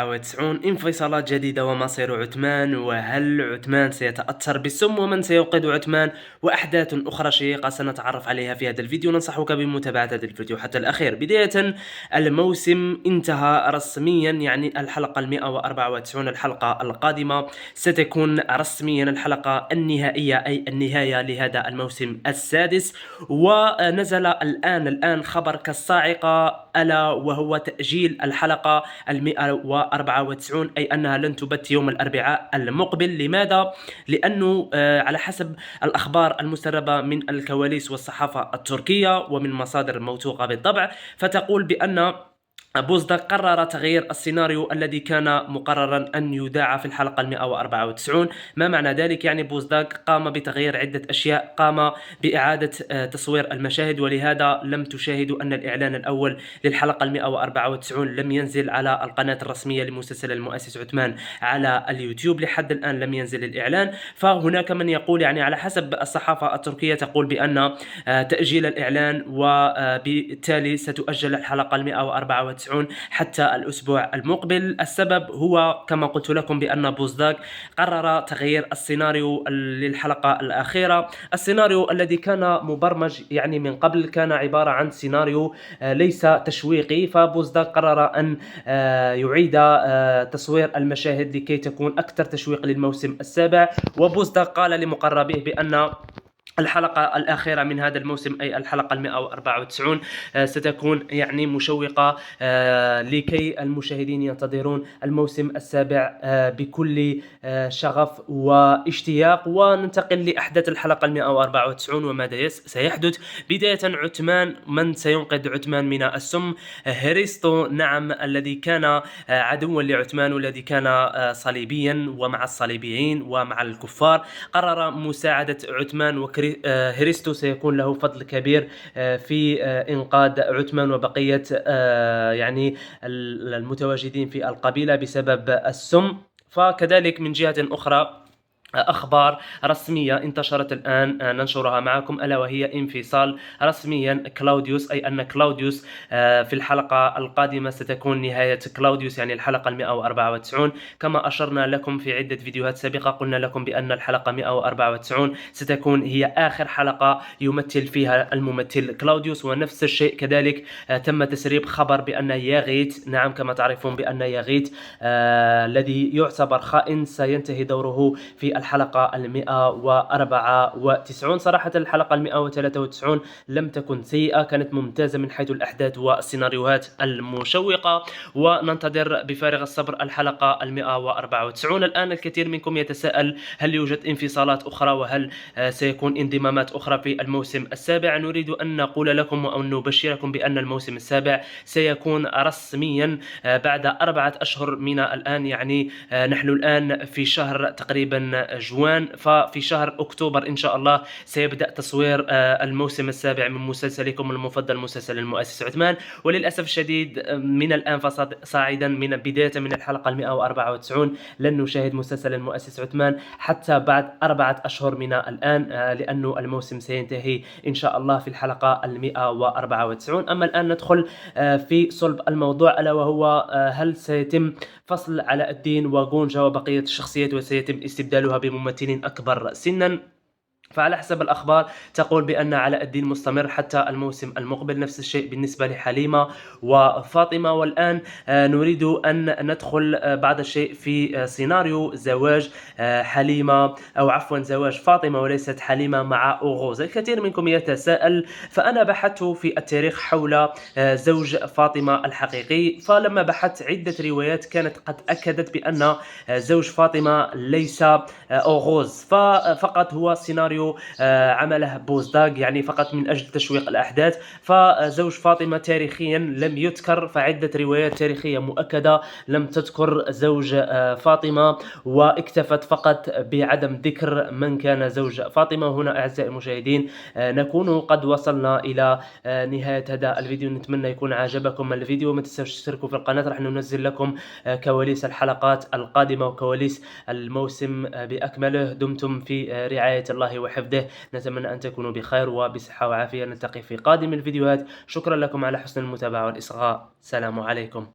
94 انفصالات جديدة ومصير عثمان، وهل عثمان سيتأثر بالسم ومن سيوقظ عثمان، وأحداث أخرى شيقة سنتعرف عليها في هذا الفيديو. ننصحك بمتابعة هذا الفيديو حتى الأخير. بداية، الموسم انتهى رسميا، يعني الحلقة 194 الحلقة القادمة ستكون رسميا الحلقة النهائية أي النهاية لهذا الموسم السادس. ونزل الآن خبر كالصاعقة، ألا وهو تأجيل الحلقة 194، أي أنها لن تبث يوم الأربعاء المقبل. لماذا؟ لأنه على حسب الأخبار المسربة من الكواليس والصحافة التركية ومن مصادر موثوقة بالطبع، فتقول بأن بوزداك قرر تغيير السيناريو الذي كان مقررا أن يذاع في الحلقة 194. ما معنى ذلك؟ يعني بوزداك قام بتغيير عدة أشياء، قام بإعادة تصوير المشاهد، ولهذا لم تشاهدوا أن الإعلان الأول للحلقة 194 لم ينزل على القناة الرسمية لمسلسل المؤسس عثمان على اليوتيوب. لحد الآن لم ينزل الإعلان. فهناك من يقول، يعني على حسب الصحافة التركية، تقول بأن تأجيل الإعلان وبالتالي ستؤجل الحلقة 194 حتى الأسبوع المقبل. السبب هو كما قلت لكم بأن بوزداك قرر تغيير السيناريو للحلقة الأخيرة. السيناريو الذي كان مبرمج يعني من قبل كان عبارة عن سيناريو ليس تشويقي، فبوزداك قرر أن يعيد تصوير المشاهد لكي تكون أكثر تشويق للموسم السابع. وبوزداك قال لمقربيه بأن الحلقة الأخيرة من هذا الموسم أي الحلقة 194 ستكون يعني مشوقة لكي المشاهدين ينتظرون الموسم السابع بكل شغف واشتياق. وننتقل لأحداث الحلقة 194 وماذا سيحدث. بداية، عثمان، من سينقذ عثمان من السم؟ هريستو، نعم، الذي كان عدوا لعثمان والذي كان صليبيا ومع الصليبيين ومع الكفار، قرر مساعدة عثمان، هريستو سيكون له فضل كبير في إنقاذ عثمان وبقية يعني المتواجدين في القبيلة بسبب السم. فكذلك من جهة أخرى أخبار رسمية انتشرت الآن ننشرها معكم، ألا وهي انفصال رسميا كلاوديوس، أي أن كلاوديوس في الحلقة القادمة ستكون نهاية كلاوديوس، يعني الحلقة 194. كما أشرنا لكم في عدة فيديوهات سابقة، قلنا لكم بأن الحلقة 194 ستكون هي آخر حلقة يمثل فيها الممثل كلاوديوس. ونفس الشيء كذلك تم تسريب خبر بأن ياغيت، نعم كما تعرفون بأن ياغيت الذي يعتبر خائن سينتهي دوره في الحلقة 194. صراحة الحلقة 193 لم تكن سيئة، كانت ممتازة من حيث الأحداث والسيناريوهات المشوقة، وننتظر بفارغ الصبر الحلقة 194. الآن الكثير منكم يتساءل هل يوجد انفصالات أخرى وهل سيكون انضمامات أخرى في الموسم السابع؟ نريد أن نقول لكم وأن نبشركم بأن الموسم السابع سيكون رسميا بعد 4 أشهر من الآن، يعني نحن الآن في شهر تقريبا جوان، ففي شهر أكتوبر إن شاء الله سيبدأ تصوير الموسم السابع من مسلسلكم المفضل، مسلسل المؤسس عثمان. وللأسف الشديد من الآن فصاعدا من بداية من الحلقة 194 لن نشاهد مسلسل المؤسس عثمان حتى بعد 4 أشهر من الآن، لأنه الموسم سينتهي إن شاء الله في الحلقة 194. أما الآن ندخل في صلب الموضوع، ألا وهو هل سيتم فصل علاء الدين وغونجا وبقية الشخصيات وسيتم استبدالها بممثلين أكبر سنا؟ فعلى حسب الأخبار تقول بأن علاء الدين مستمر حتى الموسم المقبل. نفس الشيء بالنسبة لحليمة وفاطمة. والآن نريد أن ندخل بعض الشيء في سيناريو زواج حليمة، أو عفوا زواج فاطمة وليست حليمة، مع أوغوز. الكثير منكم يتساءل، فأنا بحثت في التاريخ حول زوج فاطمة الحقيقي، فلما بحثت عدة روايات كانت قد أكدت بأن زوج فاطمة ليس أوغوز، فقط هو سيناريو عمله بوزداك، يعني فقط من أجل تشويق الأحداث. فزوج فاطمة تاريخيا لم يذكر، فعدة روايات تاريخية مؤكدة لم تذكر زوج فاطمة، واكتفت فقط بعدم ذكر من كان زوج فاطمة. هنا أعزائي المشاهدين نكون قد وصلنا إلى نهاية هذا الفيديو. نتمنى يكون عجبكم الفيديو، ما تنسوش تشتركوا في القناة، راح ننزل لكم كواليس الحلقات القادمة وكواليس الموسم بأكمله. دمتم في رعاية الله وحفظه، نتمنى أن تكونوا بخير وبصحة وعافية. نلتقي في قادم الفيديوهات. شكرا لكم على حسن المتابعة والإصغاء. سلام عليكم.